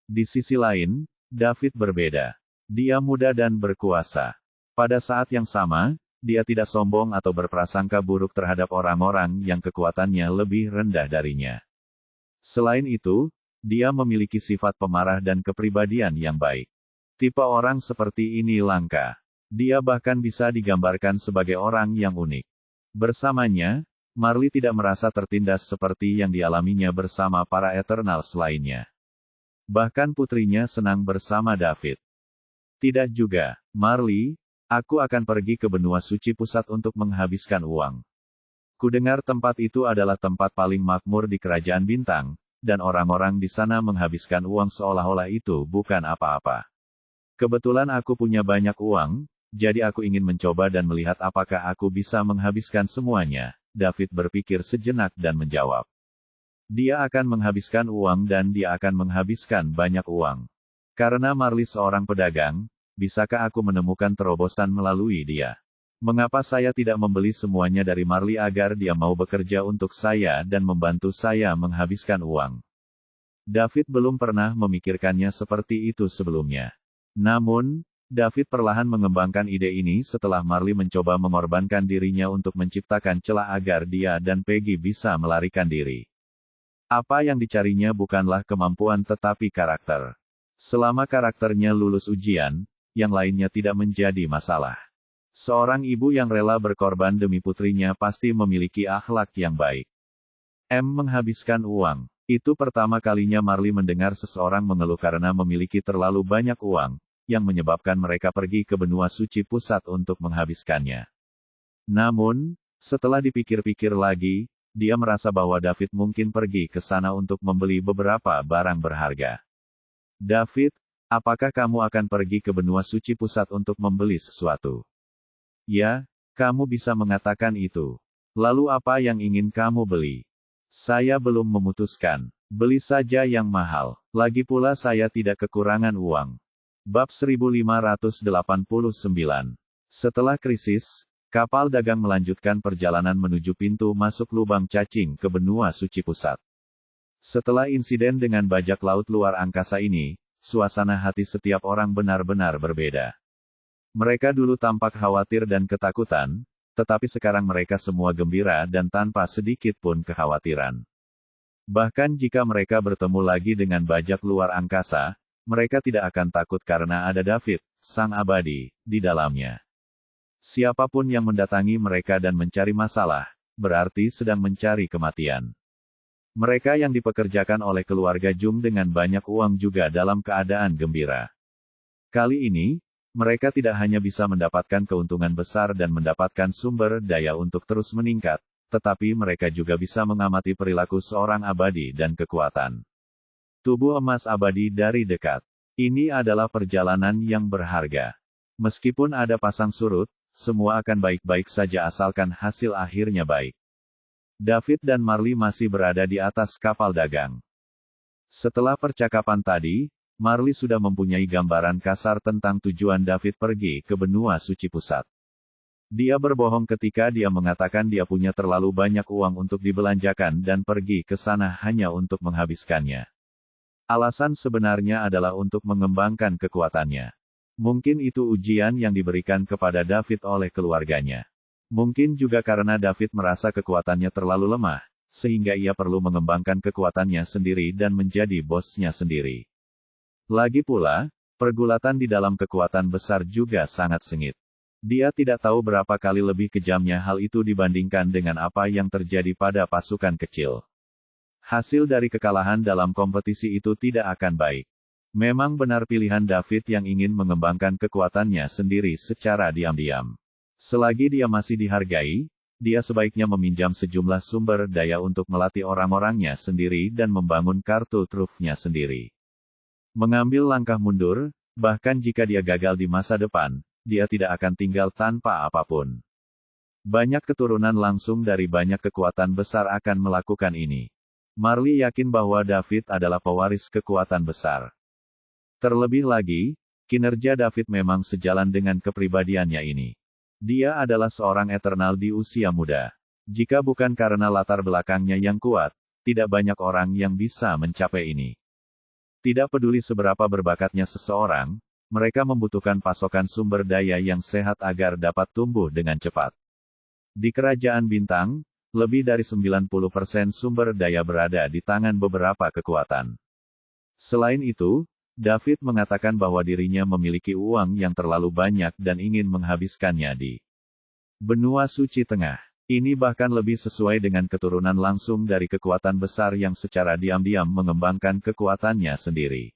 [SPEAKER 1] Di sisi lain, David berbeda. Dia muda dan berkuasa. Pada saat yang sama, dia tidak sombong atau berprasangka buruk terhadap orang-orang yang kekuatannya lebih rendah darinya. Selain itu, dia memiliki sifat pemarah dan kepribadian yang baik. Tipe orang seperti ini langka. Dia bahkan bisa digambarkan sebagai orang yang unik. Bersamanya, Marley tidak merasa tertindas seperti yang dialaminya bersama para Eternals lainnya. Bahkan putrinya senang bersama David. Tidak juga, Marley, aku akan pergi ke benua suci pusat untuk menghabiskan uang. Kudengar tempat itu adalah tempat paling makmur di kerajaan bintang, dan orang-orang di sana menghabiskan uang seolah-olah itu bukan apa-apa. Kebetulan aku punya banyak uang, jadi aku ingin mencoba dan melihat apakah aku bisa menghabiskan semuanya. David berpikir sejenak dan menjawab. Dia akan menghabiskan uang dan dia akan menghabiskan banyak uang. Karena Marley seorang pedagang, bisakah aku menemukan terobosan melalui dia? Mengapa saya tidak membeli semuanya dari Marley agar dia mau bekerja untuk saya dan membantu saya menghabiskan uang? David belum pernah memikirkannya seperti itu sebelumnya. Namun, David perlahan mengembangkan ide ini setelah Marley mencoba mengorbankan dirinya untuk menciptakan celah agar dia dan Peggy bisa melarikan diri. Apa yang dicarinya bukanlah kemampuan tetapi karakter. Selama karakternya lulus ujian, yang lainnya tidak menjadi masalah. Seorang ibu yang rela berkorban demi putrinya pasti memiliki akhlak yang baik. Menghabiskan uang. Itu pertama kalinya Marley mendengar seseorang mengeluh karena memiliki terlalu banyak uang, yang menyebabkan mereka pergi ke benua suci pusat untuk menghabiskannya. Namun, setelah dipikir-pikir lagi, dia merasa bahwa David mungkin pergi ke sana untuk membeli beberapa barang berharga. David, apakah kamu akan pergi ke benua suci pusat untuk membeli sesuatu? Ya, kamu bisa mengatakan itu. Lalu apa yang ingin kamu beli? Saya belum memutuskan. Beli saja yang mahal. Lagi pula saya tidak kekurangan uang. Bab 1589. Setelah krisis, kapal dagang melanjutkan perjalanan menuju pintu masuk lubang cacing ke benua suci pusat. Setelah insiden dengan bajak laut luar angkasa ini, suasana hati setiap orang benar-benar berbeda. Mereka dulu tampak khawatir dan ketakutan, tetapi sekarang mereka semua gembira dan tanpa sedikit pun kekhawatiran. Bahkan jika mereka bertemu lagi dengan bajak luar angkasa, mereka tidak akan takut karena ada David, sang abadi, di dalamnya. Siapapun yang mendatangi mereka dan mencari masalah, berarti sedang mencari kematian. Mereka yang dipekerjakan oleh keluarga Jung dengan banyak uang juga dalam keadaan gembira. Kali ini, mereka tidak hanya bisa mendapatkan keuntungan besar dan mendapatkan sumber daya untuk terus meningkat, tetapi mereka juga bisa mengamati perilaku seorang abadi dan kekuatan. Tubuh emas abadi dari dekat. Ini adalah perjalanan yang berharga. Meskipun ada pasang surut, semua akan baik-baik saja asalkan hasil akhirnya baik. David dan Marley masih berada di atas kapal dagang. Setelah percakapan tadi, Marley sudah mempunyai gambaran kasar tentang tujuan David pergi ke benua suci pusat. Dia berbohong ketika dia mengatakan dia punya terlalu banyak uang untuk dibelanjakan dan pergi ke sana hanya untuk menghabiskannya. Alasan sebenarnya adalah untuk mengembangkan kekuatannya. Mungkin itu ujian yang diberikan kepada David oleh keluarganya. Mungkin juga karena David merasa kekuatannya terlalu lemah, sehingga ia perlu mengembangkan kekuatannya sendiri dan menjadi bosnya sendiri. Lagi pula, pergulatan di dalam kekuatan besar juga sangat sengit. Dia tidak tahu berapa kali lebih kejamnya hal itu dibandingkan dengan apa yang terjadi pada pasukan kecil. Hasil dari kekalahan dalam kompetisi itu tidak akan baik. Memang benar pilihan David yang ingin mengembangkan kekuatannya sendiri secara diam-diam. Selagi dia masih dihargai, dia sebaiknya meminjam sejumlah sumber daya untuk melatih orang-orangnya sendiri dan membangun kartu trufnya sendiri. Mengambil langkah mundur, bahkan jika dia gagal di masa depan, dia tidak akan tinggal tanpa apapun. Banyak keturunan langsung dari banyak kekuatan besar akan melakukan ini. Marley yakin bahwa David adalah pewaris kekuatan besar. Terlebih lagi, kinerja David memang sejalan dengan kepribadiannya ini. Dia adalah seorang eternal di usia muda. Jika bukan karena latar belakangnya yang kuat, tidak banyak orang yang bisa mencapai ini. Tidak peduli seberapa berbakatnya seseorang, mereka membutuhkan pasokan sumber daya yang sehat agar dapat tumbuh dengan cepat. Di Kerajaan Bintang, lebih dari 90% sumber daya berada di tangan beberapa kekuatan. Selain itu, David mengatakan bahwa dirinya memiliki uang yang terlalu banyak dan ingin menghabiskannya di benua suci tengah. Ini bahkan lebih sesuai dengan keturunan langsung dari kekuatan besar yang secara diam-diam mengembangkan kekuatannya sendiri.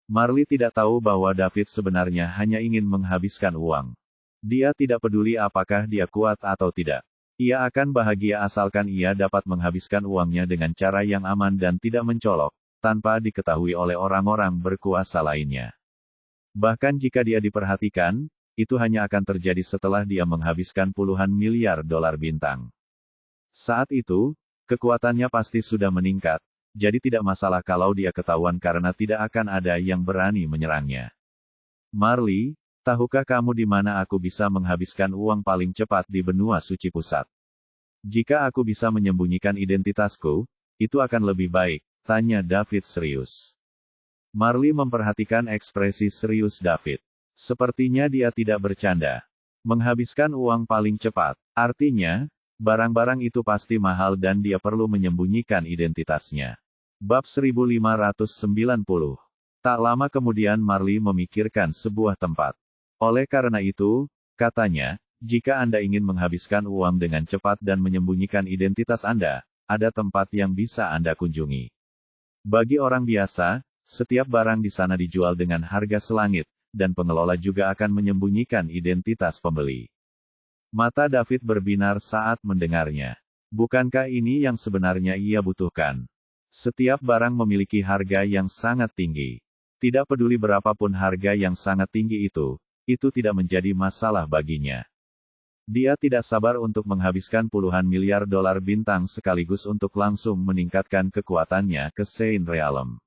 [SPEAKER 1] Marley tidak tahu bahwa David sebenarnya hanya ingin menghabiskan uang. Dia tidak peduli apakah dia kuat atau tidak. Ia akan bahagia asalkan ia dapat menghabiskan uangnya dengan cara yang aman dan tidak mencolok, tanpa diketahui oleh orang-orang berkuasa lainnya. Bahkan jika dia diperhatikan, itu hanya akan terjadi setelah dia menghabiskan puluhan miliar dolar bintang. Saat itu, kekuatannya pasti sudah meningkat, jadi tidak masalah kalau dia ketahuan karena tidak akan ada yang berani menyerangnya. Marley, tahukah kamu di mana aku bisa menghabiskan uang paling cepat di benua suci pusat? Jika aku bisa menyembunyikan identitasku, itu akan lebih baik, tanya David serius. Marley memperhatikan ekspresi serius David. Sepertinya dia tidak bercanda. Menghabiskan uang paling cepat, artinya, barang-barang itu pasti mahal dan dia perlu menyembunyikan identitasnya. Bab 1590. Tak lama kemudian Marley memikirkan sebuah tempat. Oleh karena itu, katanya, jika Anda ingin menghabiskan uang dengan cepat dan menyembunyikan identitas Anda, ada tempat yang bisa Anda kunjungi. Bagi orang biasa, setiap barang di sana dijual dengan harga selangit, dan pengelola juga akan menyembunyikan identitas pembeli. Mata David berbinar saat mendengarnya. Bukankah ini yang sebenarnya ia butuhkan? Setiap barang memiliki harga yang sangat tinggi. Tidak peduli berapapun harga yang sangat tinggi itu tidak menjadi masalah baginya. Dia tidak sabar untuk menghabiskan puluhan miliar dolar bintang sekaligus untuk langsung meningkatkan kekuatannya ke Saint Realm.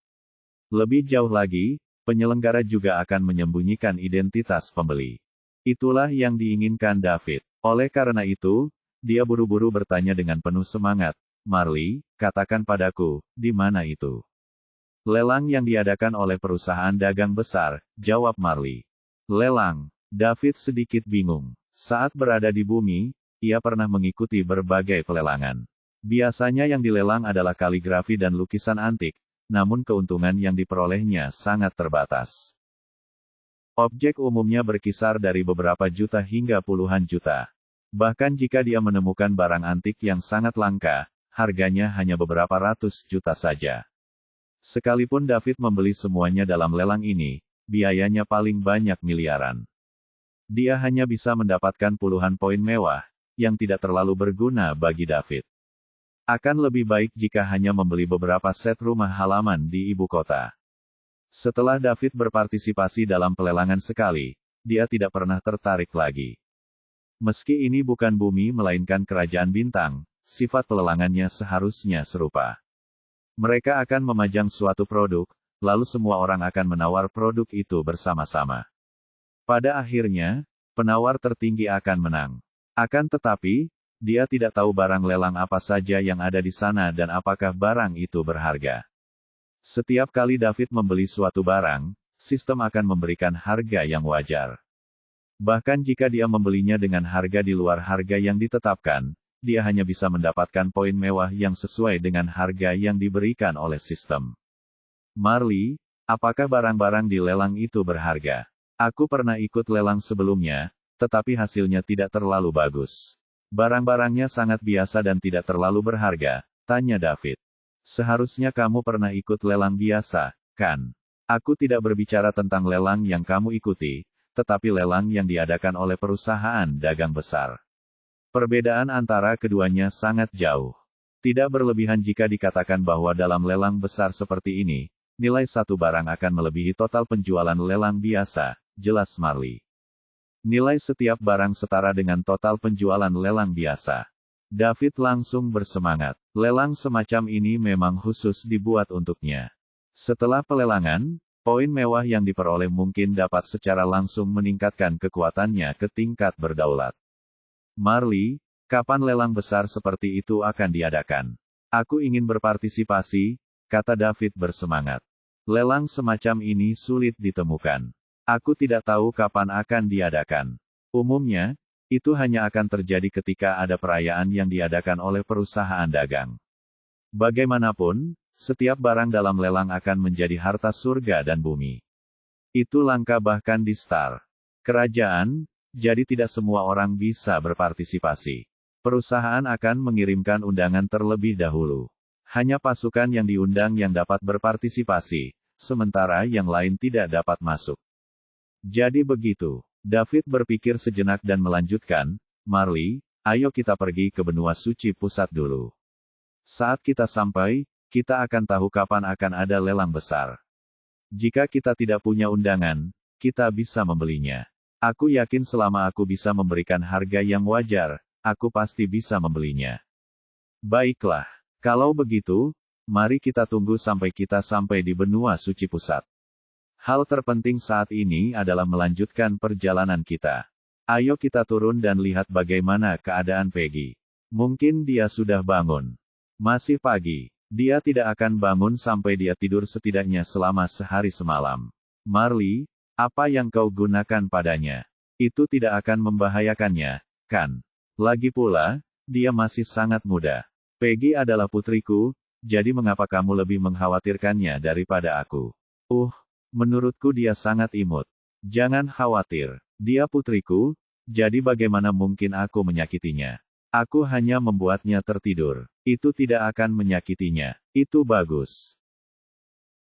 [SPEAKER 1] Lebih jauh lagi, penyelenggara juga akan menyembunyikan identitas pembeli. Itulah yang diinginkan David. Oleh karena itu, dia buru-buru bertanya dengan penuh semangat, Marley, katakan padaku, di mana itu? Lelang yang diadakan oleh perusahaan dagang besar, jawab Marley. Lelang. David sedikit bingung. Saat berada di bumi, ia pernah mengikuti berbagai pelelangan. Biasanya yang dilelang adalah kaligrafi dan lukisan antik, namun keuntungan yang diperolehnya sangat terbatas. Objek umumnya berkisar dari beberapa juta hingga puluhan juta. Bahkan jika dia menemukan barang antik yang sangat langka, harganya hanya beberapa ratus juta saja. Sekalipun David membeli semuanya dalam lelang ini, biayanya paling banyak miliaran. Dia hanya bisa mendapatkan puluhan poin mewah, yang tidak terlalu berguna bagi David. Akan lebih baik jika hanya membeli beberapa set rumah halaman di ibu kota. Setelah David berpartisipasi dalam pelelangan sekali, dia tidak pernah tertarik lagi. Meski ini bukan bumi melainkan kerajaan bintang, sifat pelelangannya seharusnya serupa. Mereka akan memajang suatu produk, lalu semua orang akan menawar produk itu bersama-sama. Pada akhirnya, penawar tertinggi akan menang. Akan tetapi, dia tidak tahu barang lelang apa saja yang ada di sana dan apakah barang itu berharga. Setiap kali David membeli suatu barang, sistem akan memberikan harga yang wajar. Bahkan jika dia membelinya dengan harga di luar harga yang ditetapkan, dia hanya bisa mendapatkan poin mewah yang sesuai dengan harga yang diberikan oleh sistem. Marley, apakah barang-barang di lelang itu berharga? Aku pernah ikut lelang sebelumnya, tetapi hasilnya tidak terlalu bagus. Barang-barangnya sangat biasa dan tidak terlalu berharga, tanya David. Seharusnya kamu pernah ikut lelang biasa, kan? Aku tidak berbicara tentang lelang yang kamu ikuti, tetapi lelang yang diadakan oleh perusahaan dagang besar. Perbedaan antara keduanya sangat jauh. Tidak berlebihan jika dikatakan bahwa dalam lelang besar seperti ini, nilai satu barang akan melebihi total penjualan lelang biasa, jelas Marley. Nilai setiap barang setara dengan total penjualan lelang biasa. David langsung bersemangat. Lelang semacam ini memang khusus dibuat untuknya. Setelah pelelangan, poin mewah yang diperoleh mungkin dapat secara langsung meningkatkan kekuatannya ke tingkat berdaulat. Marley, kapan lelang besar seperti itu akan diadakan? Aku ingin berpartisipasi, kata David bersemangat. Lelang semacam ini sulit ditemukan. Aku tidak tahu kapan akan diadakan. Umumnya, itu hanya akan terjadi ketika ada perayaan yang diadakan oleh perusahaan dagang. Bagaimanapun, setiap barang dalam lelang akan menjadi harta surga dan bumi. Itu langka bahkan di Star Kerajaan, jadi tidak semua orang bisa berpartisipasi. Perusahaan akan mengirimkan undangan terlebih dahulu. Hanya pasukan yang diundang yang dapat berpartisipasi, sementara yang lain tidak dapat masuk. Jadi begitu. David berpikir sejenak dan melanjutkan, Marley, ayo kita pergi ke benua suci pusat dulu. Saat kita sampai, kita akan tahu kapan akan ada lelang besar. Jika kita tidak punya undangan, kita bisa membelinya. Aku yakin selama aku bisa memberikan harga yang wajar, aku pasti bisa membelinya. Baiklah, kalau begitu, mari kita tunggu sampai kita sampai di benua suci pusat. Hal terpenting saat ini adalah melanjutkan perjalanan kita. Ayo kita turun dan lihat bagaimana keadaan Peggy. Mungkin dia sudah bangun. Masih pagi. Dia tidak akan bangun sampai dia tidur setidaknya selama sehari semalam. Marley, apa yang kau gunakan padanya? Itu tidak akan membahayakannya, kan? Lagi pula, dia masih sangat muda. Peggy adalah putriku, jadi mengapa kamu lebih mengkhawatirkannya daripada aku? Menurutku dia sangat imut. Jangan khawatir. Dia putriku, jadi bagaimana mungkin aku menyakitinya? Aku hanya membuatnya tertidur. Itu tidak akan menyakitinya. Itu bagus.